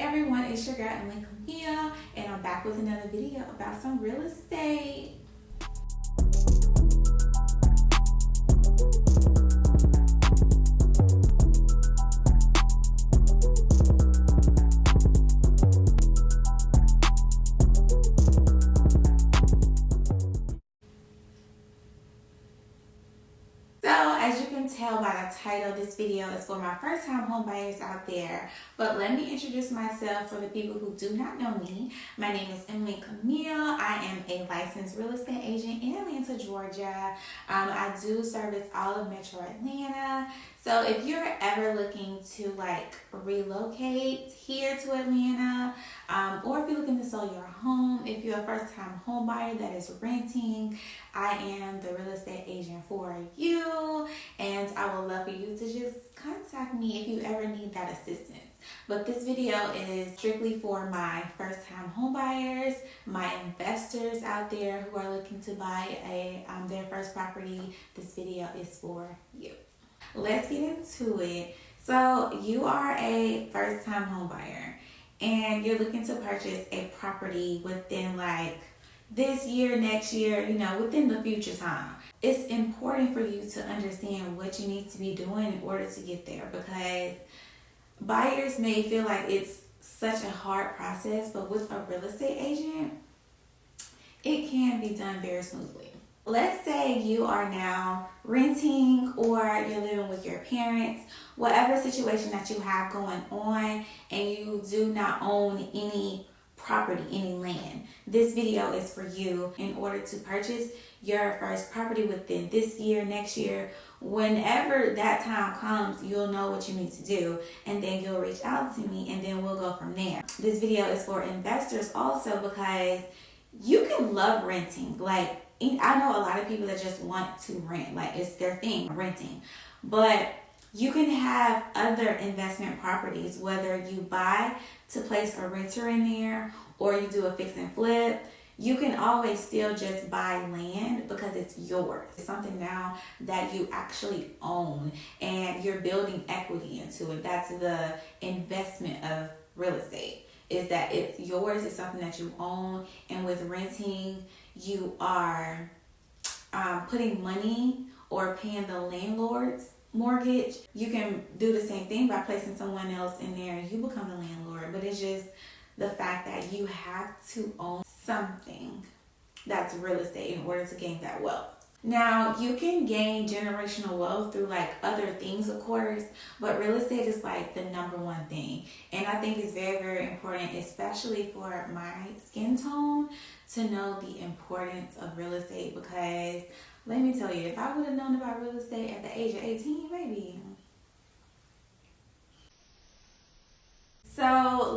everyone, it's your girl Emily Camille, and I'm back with another video about some real estate. As you can tell by the title, this video is for my first time home buyers out there. But let me introduce myself for the people who do not know me. My name is Emily Camille. I am a licensed real estate agent in Atlanta, Georgia. I do service all of Metro Atlanta. So if you're ever looking to relocate here to Atlanta, or if you're looking to sell your home, if you're a first time home buyer that is renting, I am the real estate agent for you, and I would love for you to just contact me if you ever need that assistance. But this video is strictly for my first time home buyers, my investors out there who are looking to buy their first property. This video is for you. Let's get into it. So you are a first time home buyer and you're looking to purchase a property within this year, next year, within the future time. It's important for you to understand what you need to be doing in order to get there, because buyers may feel like it's such a hard process, but with a real estate agent, it can be done very smoothly. Let's say you are now renting or you're living with your parents, whatever situation that you have going on, and you do not own any property, any land. This video is for you in order to purchase your first property within this year, next year. Whenever that time comes, you'll know what you need to do, and then you'll reach out to me and then we'll go from there. This video is for investors also, because you can love renting. I know a lot of people that just want to rent, it's their thing, renting. But you can have other investment properties, whether you buy to place a renter in there or you do a fix and flip. You can always still just buy land because it's yours. It's something now that you actually own and you're building equity into it. That's the investment of real estate, is that it's yours, it's something that you own. And with renting, you are putting money or paying the landlord's mortgage. You can do the same thing by placing someone else in there and you become the landlord. But it's just the fact that you have to own something that's real estate in order to gain that wealth. Now, you can gain generational wealth through other things, of course, but real estate is the number one thing. And I think it's very, very important, especially for my skin tone, to know the importance of real estate, because let me tell you, if I would have known about real estate at the age of 18, maybe. So,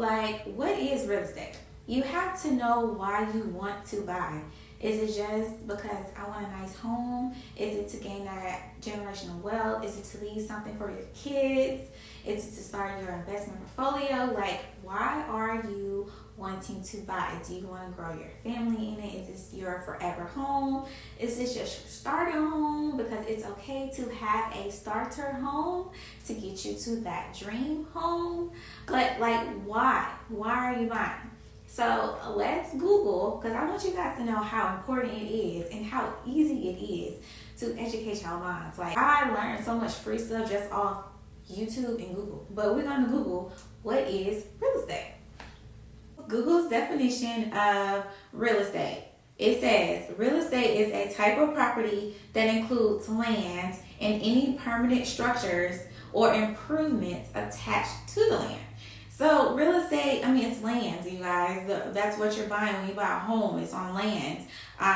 what is real estate? You have to know why you want to buy. Is it just because I want a nice home? Is it to gain that generational wealth? Is it to leave something for your kids? Is it to start your investment portfolio? Why are you wanting to buy? Do you want to grow your family in it? Is this your forever home? Is this just your starter home? Because it's okay to have a starter home to get you to that dream home. But why? Why are you buying? So let's Google, because I want you guys to know how important it is and how easy it is to educate your minds. I learned so much free stuff just off YouTube and Google. But we're going to Google, what is real estate? Google's definition of real estate. It says, real estate is a type of property that includes land and any permanent structures or improvements attached to the land. So real estate, it's land, you guys. That's what you're buying when you buy a home. It's on land.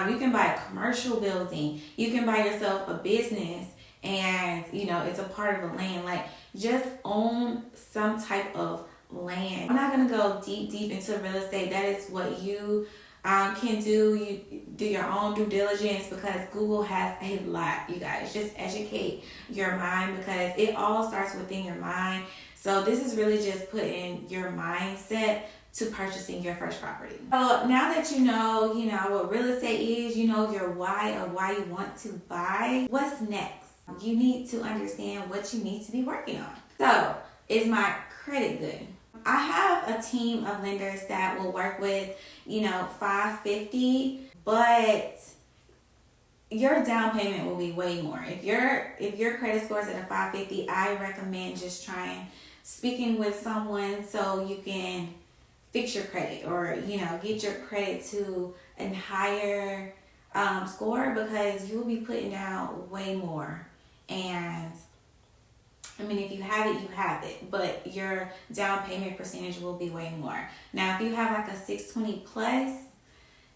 You can buy a commercial building. You can buy yourself a business and, it's a part of the land. Just own some type of land. I'm not going to go deep into real estate. That is what you can do. You do your own due diligence, because Google has a lot, you guys. Just educate your mind, because it all starts within your mind. So this is really just putting your mindset to purchasing your first property. So now that you know what real estate is, you know your why of why you want to buy, what's next? You need to understand what you need to be working on. So, is my credit good? I have have a team of lenders that will work with, 550, but your down payment will be way more. If your credit score is at a 550, I recommend just speaking with someone so you can fix your credit, or get your credit to a higher score, because you will be putting down way more. And I mean, if you have it, you have it, but your down payment percentage will be way more. Now, if you have like a 620 plus,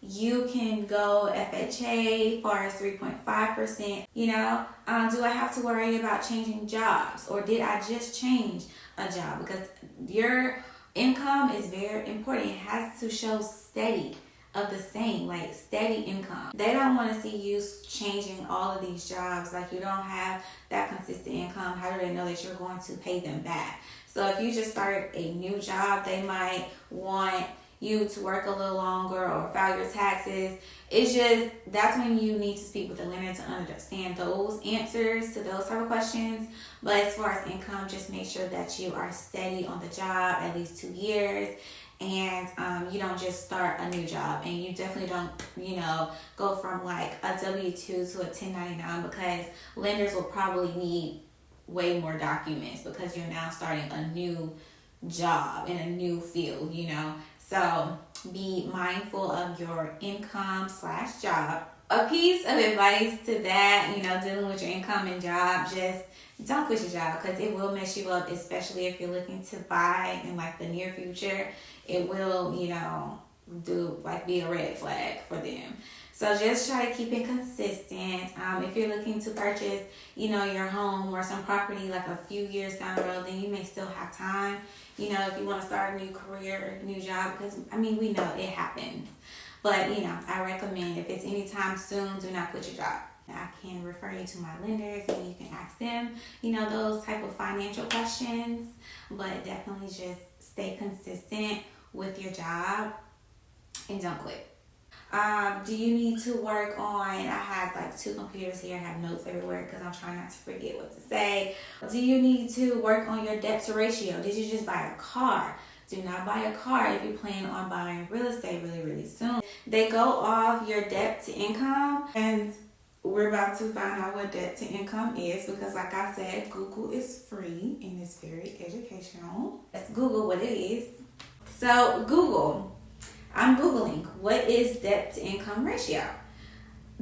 you can go FHA far as 3.5%. Do I have to worry about changing jobs, or did I just change a job? Because your income is very important. It has to show steady of the same, like steady income. They don't want to see you changing all of these jobs, like you don't have that consistent income. How do they know that you're going to pay them back? So if you just start a new job, they might want you to work a little longer or file your taxes. That's when you need to speak with the lender to understand those answers to those type of questions. But as far as income, just make sure that you are steady on the job at least 2 years, and you don't just start a new job, and you definitely don't go from like a W-2 to a 1099, because lenders will probably need way more documents because you're now starting a new job in a new field. So be mindful of your income / job. A piece of advice to that, dealing with your income and job, just don't quit your job, because it will mess you up, especially if you're looking to buy in like the near future. It will, be a red flag for them. So just try to keep it consistent. If you're looking to purchase, your home or some property like a few years down the road, then you may still have time. If you want to start a new career, new job, because we know it happens. But, I recommend, if it's anytime soon, do not quit your job. I can refer you to my lenders, and you can ask them, those type of financial questions. But definitely just stay consistent with your job and don't quit. Do you need to work on, I have like 2 computers here, I have notes everywhere because I'm trying not to forget what to say. Do you need to work on your debt to ratio? Did you just buy a car? Do not buy a car if you plan on buying real estate really, really soon. They go off your debt to income, and we're about to find out what debt to income is, because like I said, Google is free and it's very educational. Let's Google what it is. So I'm Googling, what is debt to income ratio?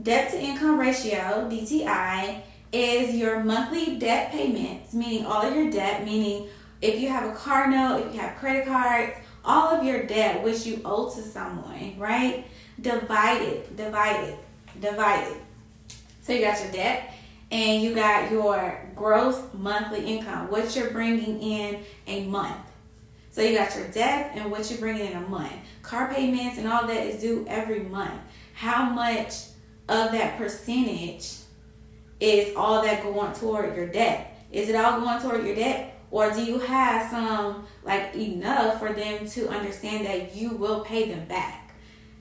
Debt to income ratio, DTI, is your monthly debt payments, meaning all of your debt, meaning if you have a car note, if you have credit cards, all of your debt which you owe to someone, right? Divided. So you got your debt, and you got your gross monthly income, what you're bringing in a month. So you got your debt and what you're bringing in a month. Car payments and all that is due every month. How much of that percentage is all that going toward your debt? Is it all going toward your debt? Or do you have some, enough for them to understand that you will pay them back?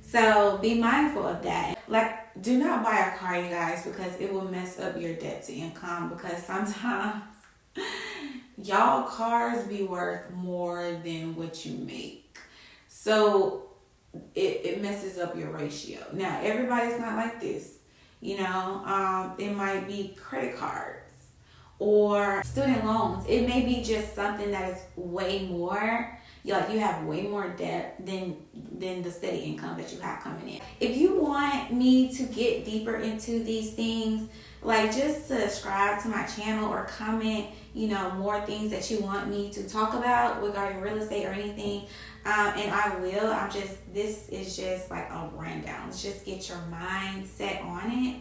So be mindful of that. Do not buy a car, you guys, because it will mess up your debt to income, because sometimes y'all cars be worth more than what you make. So it messes up your ratio. Now, everybody's not like this. It might be credit cards or student loans. It may be just something that is way more. You have way more debt than the steady income that you have coming in. If you want me to get deeper into these things, just subscribe to my channel or comment, more things that you want me to talk about regarding real estate or anything. And I will. This is just like a rundown. Let's just get your mind set on it.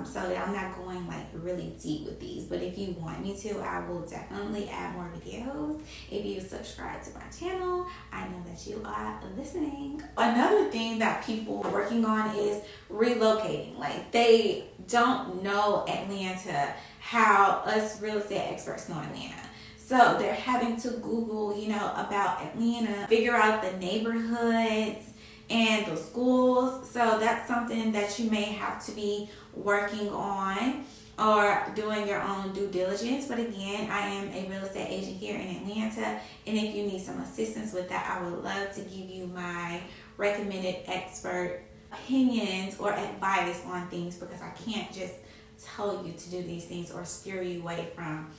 So that I'm not going really deep with these. But if you want me to, I will definitely add more videos. If you subscribe to my channel, I know that you are listening. Another thing that people are working on is relocating. They don't know Atlanta how us real estate experts know Atlanta. So they're having to Google, about Atlanta, figure out the neighborhoods and the schools. So that's something that you may have to be working on. or doing your own due diligence. But again, I am a real estate agent here in Atlanta, and if you need some assistance with that, I would love to give you my recommended expert opinions or advice on things, because I can't just tell you to do these things or steer you away from,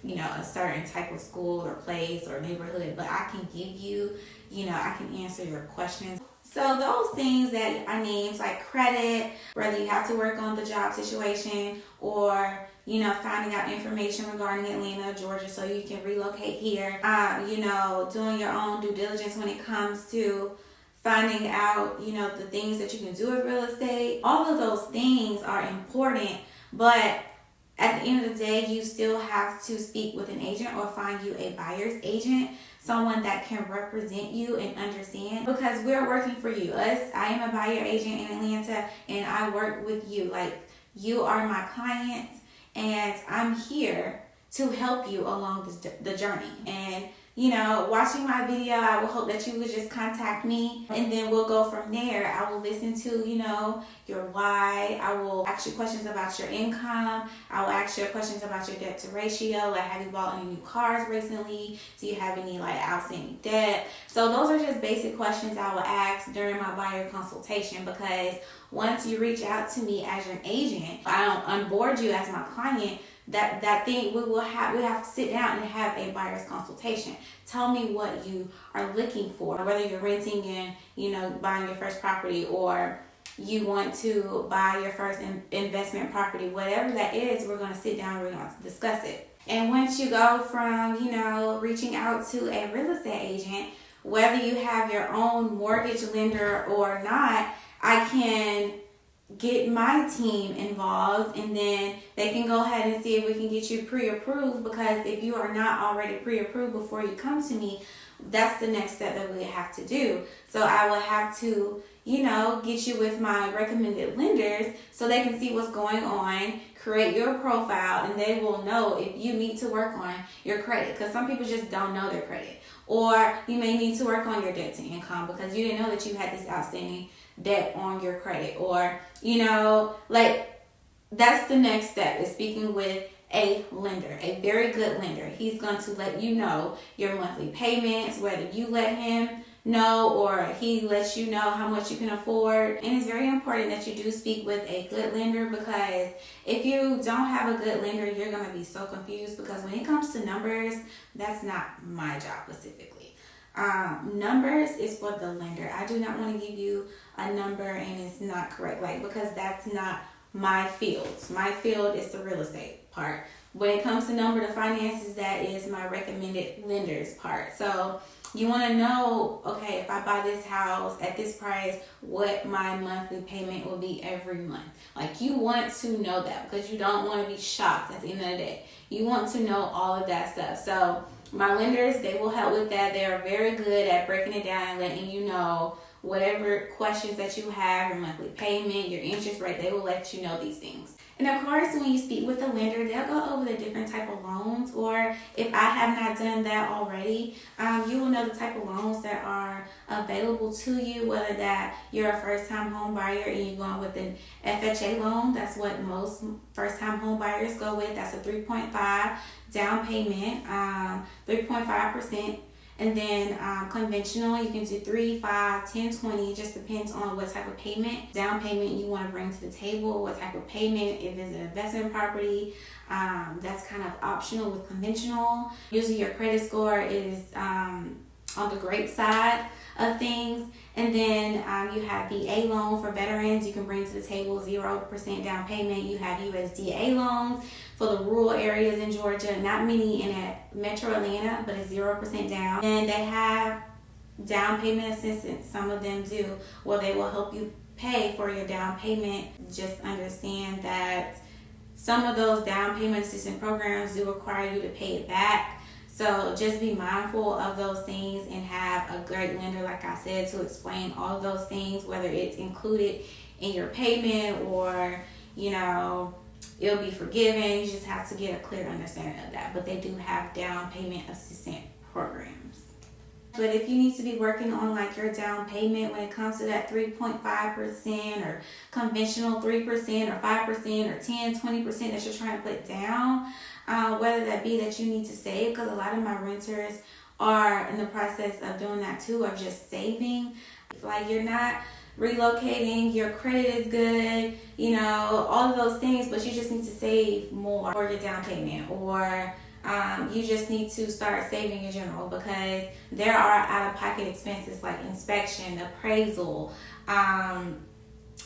you know, a certain type of school or place or neighborhood, but I can give you, you know, I can answer your questions. So those things that are names like credit, whether you have to work on the job situation or, you know, finding out information regarding Atlanta, Georgia, so you can relocate here, you know, doing your own due diligence when it comes to finding out, you know, the things that you can do with real estate. All of those things are important, but at the end of the day, you still have to speak with an agent or find you a buyer's agent, someone that can represent you and understand, because we're working for you. I am a buyer agent in Atlanta, and I work with you. Like, you are my clients, and I'm here to help you along the journey. And you know, watching my video, I will hope that you would just contact me, and then we'll go from there. I will listen to, you know, your why. I will ask you questions about your income. I will ask you questions about your debt to ratio. Like, have you bought any new cars recently? Do you have any like outstanding debt? So those are just basic questions I will ask during my buyer consultation, because once you reach out to me as an agent, I don't onboard you as my client. That thing we have to sit down and have a buyer's consultation. Tell me what you are looking for, whether you're renting and, you know, buying your first property, or you want to buy your first investment property. Whatever that is, we're going to sit down, we're going to discuss it. And once you go from, you know, reaching out to a real estate agent, whether you have your own mortgage lender or not, I can get my team involved, and then they can go ahead and see if we can get you pre-approved, because if you are not already pre-approved before you come to me, that's the next step that we have to do. So I will have to, you know, get you with my recommended lenders so they can see what's going on, create your profile, and they will know if you need to work on your credit, because some people just don't know their credit. Or you may need to work on your debt to income because you didn't know that you had this outstanding debt on your credit. Or, you know, like, that's the next step, is speaking with a lender, a very good lender. He's going to let you know your monthly payments, whether you let him know or he lets you know how much you can afford. And it's very important that you do speak with a good lender, because if you don't have a good lender, you're going to be so confused, because when it comes to numbers, that's not my job specifically. Numbers is for the lender. I do not want to give you a number and it's not correct, like, because that's not my field. My field is the real estate part. When it comes to number to finances, that is my recommended lenders part. So you want to know, okay, if I buy this house at this price, what my monthly payment will be every month. Like, you want to know that, because you don't want to be shocked at the end of the day. You want to know all of that stuff. So my lenders, they will help with that. They are very good at breaking it down and letting you know whatever questions that you have, your monthly payment, your interest rate, they will let you know these things. And of course, when you speak with the lender, they'll go over the different type of loans, or if I have not done that already, you will know the type of loans that are available to you, whether that you're a first-time home buyer and you're going with an FHA loan. That's what most first-time home buyers go with. That's a 3.5 down payment, 3.5%. And then conventional, you can do 3, 5, 10, 20. It just depends on what type of payment, down payment you want to bring to the table, what type of payment. If it's an investment property, that's kind of optional with conventional. Usually your credit score is on the great side of things. And then you have VA loan for veterans. You can bring to the table 0% down payment. You have USDA loans for the rural areas in Georgia. Not many in Metro Atlanta, but it's 0% down. And they have down payment assistance. Some of them do, where they will help you pay for your down payment. Just understand that some of those down payment assistance programs do require you to pay it back. So just be mindful of those things and have a great lender, like I said, to explain all of those things, whether it's included in your payment or, you know, it'll be forgiven. You just have to get a clear understanding of that. But they do have down payment assistance programs. But if you need to be working on like your down payment when it comes to that 3.5% or conventional 3% or 5% or 10, 20% that you're trying to put down, whether that be that you need to save, because a lot of my renters are in the process of doing that too, of just saving. Like you're not relocating, your credit is good, you know, all of those things, but you just need to save more for your down payment, or you just need to start saving in general, because there are out-of-pocket expenses like inspection, appraisal,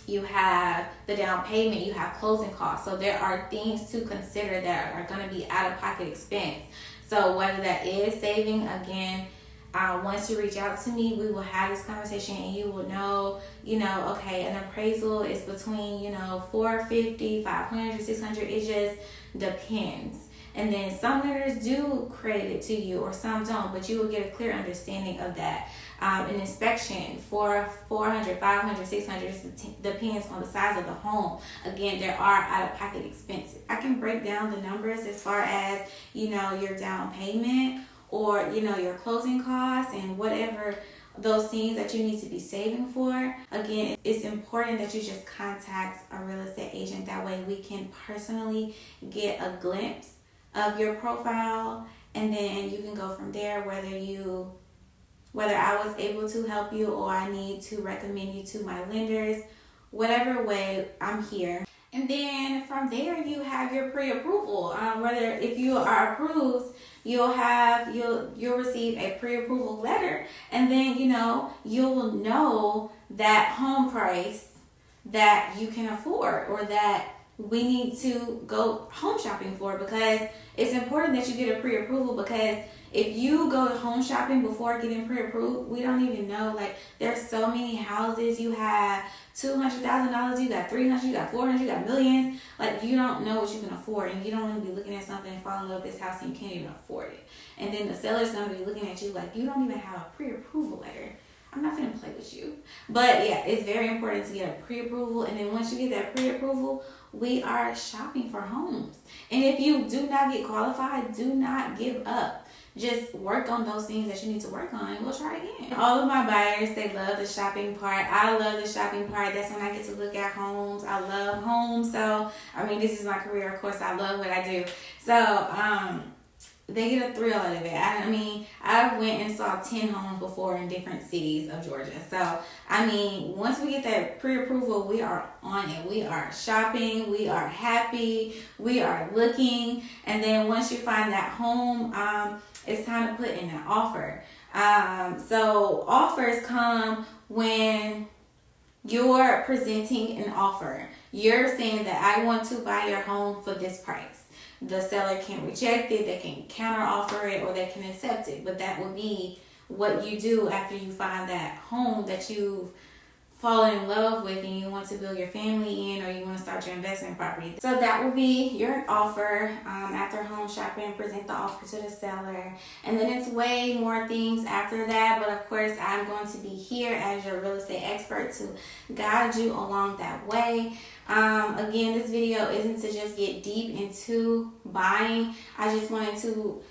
you have the down payment, you have closing costs. So there are things to consider that are going to be out-of-pocket expense. So whether that is saving, again, once you reach out to me, we will have this conversation and you will know, okay, an appraisal is between, $450, $500, $600. It just depends. And then some lenders do credit it to you or some don't, but you will get a clear understanding of that. An inspection for $400, $500, $600 depends on the size of the home. Again, there are out-of-pocket expenses. I can break down the numbers as far as, your down payment or, your closing costs and whatever those things that you need to be saving for. Again, it's important that you just contact a real estate agent. That way we can personally get a glimpse of your profile, and then you can go from there, whether I was able to help you or I need to recommend you to my lenders. Whatever way, I'm here. And then from there, you have your pre-approval. Whether if you are approved, you'll receive a pre-approval letter, and then you'll know that home price that you can afford or that we need to go home shopping for, because it's important that you get a pre-approval, because if you go home shopping before getting pre-approved, we don't even know. Like, there's so many houses. You have $200,000, you got $300,000, you got $400,000, you got millions. Like, you don't know what you can afford, and you don't want to be looking at something and fall in love with this house and you can't even afford it. And then the seller's going to be looking at you like, you don't even have a pre-approval letter. I'm not going to play with you. But yeah, it's very important to get a pre-approval. And then once you get that pre-approval, we are shopping for homes. And if you do not get qualified, do not give up. Just work on those things that you need to work on, and we'll try again. All of my buyers, they love the shopping part. I love the shopping part. That's when I get to look at homes. I love homes. So, this is my career. Of course, I love what I do. So, they get a thrill out of it. I went and saw 10 homes before in different cities of Georgia. So, once we get that pre-approval, we are on it. We are shopping. We are happy. We are looking. And then once you find that home, it's time to put in an offer. So offers come when you're presenting an offer. You're saying that I want to buy your home for this price. The seller can reject it, they can counter offer it, or they can accept it. But that will be what you do after you find that home that you've fallen in love with and you want to build your family in, or you want to start your investment property. So that will be your offer. After home shopping, present the offer to the seller. And then it's way more things after that. But of course, I'm going to be here as your real estate expert to guide you along that way. Again, this video isn't to just get deep into buying. I just wanted to,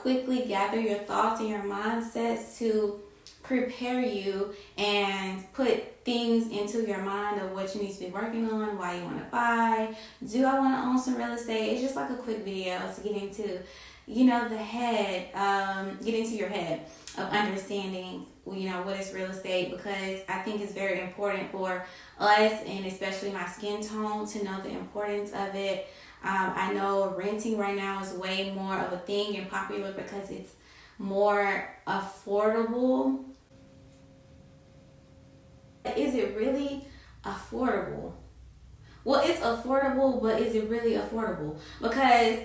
quickly gather your thoughts and your mindsets to prepare you and put things into your mind of what you need to be working on, why you want to buy. Do I want to own some real estate? It's just like a quick video to get into, the head, get into your head of understanding, what is real estate, because I think it's very important for us, and especially my skin tone, to know the importance of it. I know renting right now is way more of a thing and popular because it's more affordable. Is it really affordable? Well, it's affordable, but is it really affordable? Because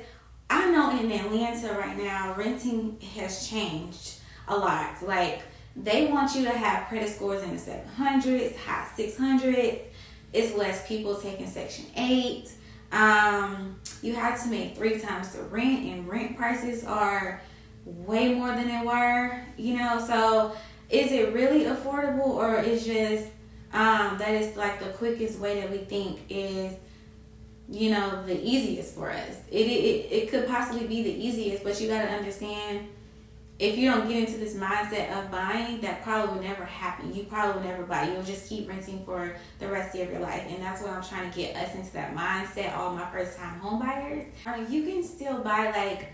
I know in Atlanta right now, renting has changed a lot. Like, they want you to have credit scores in the 700s, high 600s. It's less people taking Section 8. You have to make 3 times the rent, and rent prices are way more than they were, so is it really affordable, or is just that is like the quickest way that we think is the easiest for us? It could possibly be the easiest, but you got to understand if you don't get into this mindset of buying, that probably will never happen. You probably will never buy. You'll just keep renting for the rest of your life. And that's what I'm trying to get us into, that mindset, all my first time home buyers. You can still buy like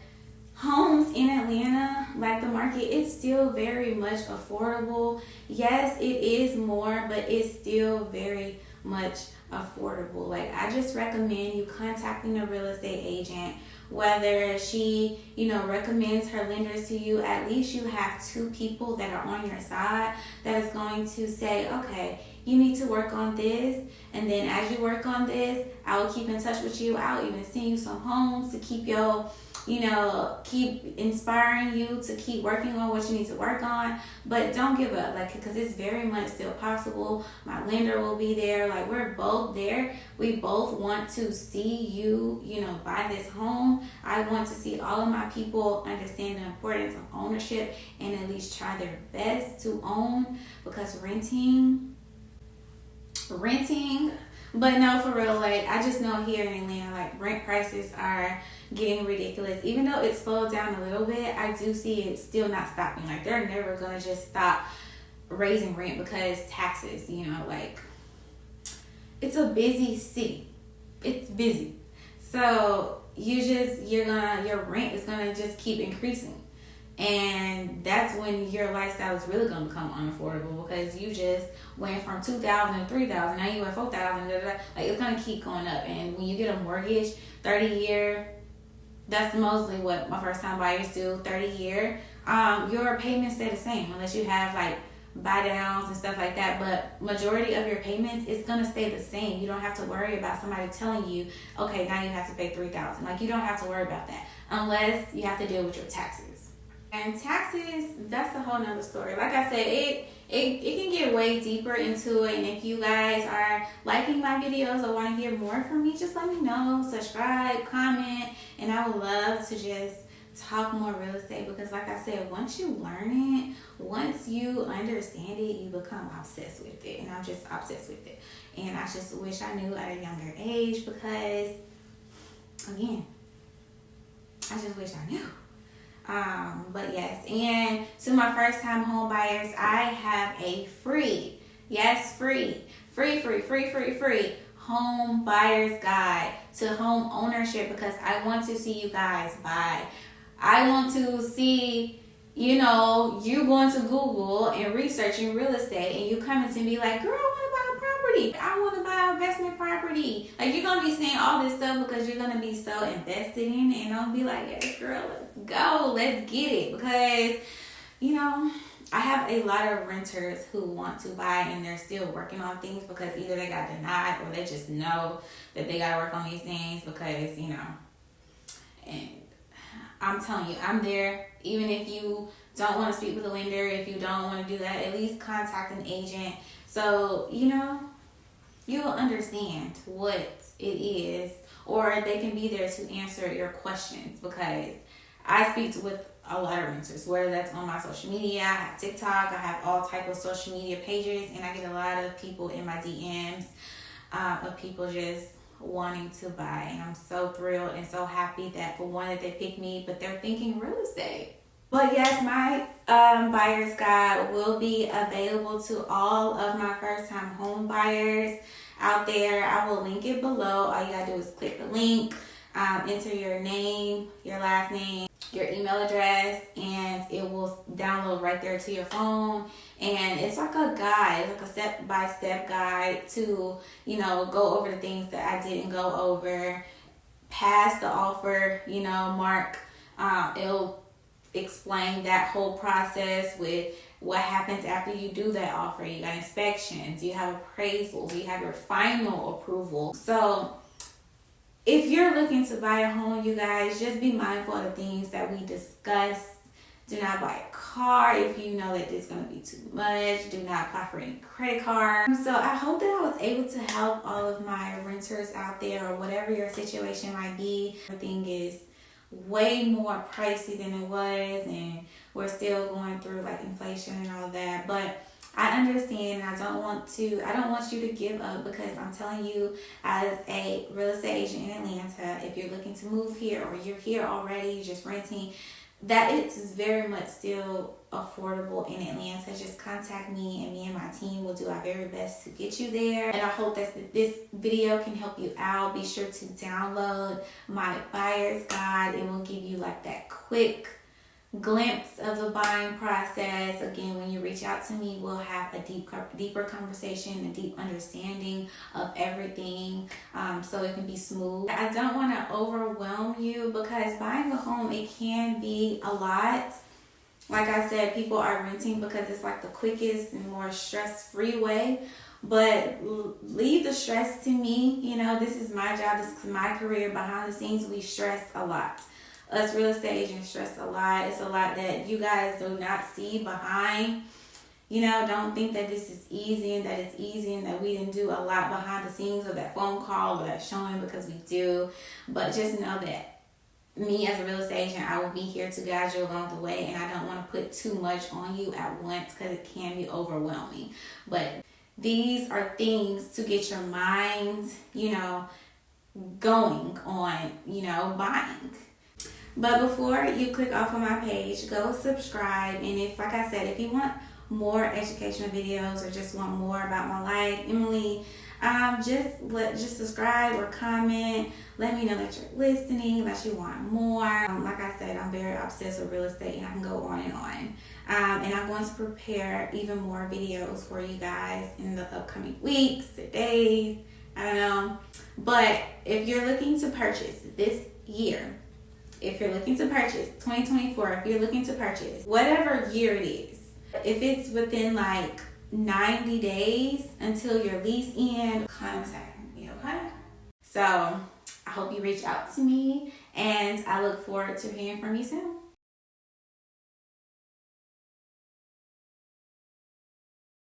homes in Atlanta, like the market, it's still very much affordable. Yes, it is more, but it's still very much affordable. Like, I just recommend you contacting a real estate agent, whether she, recommends her lenders to you. At least you have two people that are on your side that is going to say, okay, you need to work on this, and then as you work on this, I will keep in touch with you. I'll even send you some homes to keep keep inspiring you to keep working on what you need to work on. But don't give up, because it's very much still possible. My lender will be there. Like, we're both there. We both want to see you, buy this home. I want to see all of my people understand the importance of ownership and at least try their best to own, because renting, but no, for real, I just know here in Atlanta, rent prices are getting ridiculous. Even though it slowed down a little bit, I do see it still not stopping. They're never gonna just stop raising rent because taxes, it's a busy city. It's busy. So your rent is gonna just keep increasing. And that's when your lifestyle is really going to become unaffordable, because you just went from $2,000 to $3,000, now you at $4,000. It's going to keep going up. And when you get a mortgage, 30-year, that's mostly what my first time buyers do, 30-year. Your payments stay the same unless you have buy downs and stuff like that. But majority of your payments is going to stay the same. You don't have to worry about somebody telling you, okay, now you have to pay $3,000. You don't have to worry about that unless you have to deal with your taxes. And taxes, that's a whole nother story. Like I said, it can get way deeper into it. And if you guys are liking my videos or want to hear more from me, just let me know. Subscribe, comment, and I would love to just talk more real estate, because like I said, once you learn it, once you understand it, you become obsessed with it. And I'm just obsessed with it. And I just wish I knew at a younger age, because again, I just wish I knew. But yes, and to my first time home buyers, I have a free home buyer's guide to home ownership, because I want to see you guys buy. I want to see, you going to Google and researching real estate, and you coming to me like, girl, I want to buy a property. I want to buy an investment property. You're going to be saying all this stuff because you're going to be so invested in it, and I'll be like, yes, girl, let's go. Let's get it. Because, I have a lot of renters who want to buy, and they're still working on things because either they got denied or they just know that they got to work on these things because, and I'm telling you, I'm there. Even if you don't want to speak with a lender, if you don't want to do that, at least contact an agent. So, you'll understand what it is, or they can be there to answer your questions, because I speak with a lot of renters, whether that's on my social media. I have TikTok, I have all type of social media pages, and I get a lot of people in my DMs of people just wanting to buy, and I'm so thrilled and so happy that for one that they picked me, but they're thinking real estate. But yes, my buyer's guide will be available to all of my first time home buyers out there. I will link it below. All you gotta do is click the link, enter your name, your last name, your email address, and it will download right there to your phone. And it's like a guide, like a step-by-step guide to, go over the things that I didn't go over past the offer, mark. It'll explain that whole process with what happens after you do that offer. You got inspections, you have appraisals, you have your final approval. So if you're looking to buy a home, you guys, just be mindful of the things that we discussed. Do not buy a car if you know that it's going to be too much. Do not apply for any credit card. So I hope that I was able to help all of my renters out there, or whatever your situation might be. Everything is way more pricey than it was, and we're still going through inflation and all that. But I understand. I don't want you to give up, because I'm telling you, as a real estate agent in Atlanta, if you're looking to move here or you're here already, you're just renting, that it's very much still affordable in Atlanta. Just contact me and me and my team will do our very best to get you there. And I hope that this video can help you out. Be sure to download my buyer's guide. It will give you like that quick glimpse of the buying process. Again, when you reach out to me, we'll have a deeper conversation, a deep understanding of everything, so it can be smooth. I don't want to overwhelm you because buying a home, it can be a lot. Like I said, people are renting because it's like the quickest and more stress-free way. But leave the stress to me. You know, this is my job. This is my career. Behind the scenes, we stress a lot. Us real estate agents stress a lot. It's a lot that you guys do not see behind. You know, don't think that this is easy and that it's easy and that we didn't do a lot behind the scenes or that phone call or that showing, because we do. But just know that me as a real estate agent, I will be here to guide you along the way, and I don't want to put too much on you at once because it can be overwhelming. But these are things to get your mind, you know, going on, you know, buying. But before you click off on my page, go subscribe. And if, like I said, if you want more educational videos or just want more about my life, Emily, just subscribe or comment. Let me know that you're listening, that you want more. Like I said, I'm very obsessed with real estate, and I can go on and on. And I'm going to prepare even more videos for you guys in the upcoming weeks or days. I don't know. But if you're looking to purchase this year, if you're looking to purchase 2024, if you're looking to purchase whatever year it is, if it's within like 90 days until your lease ends, contact me, okay? So I hope you reach out to me, and I look forward to hearing from you soon.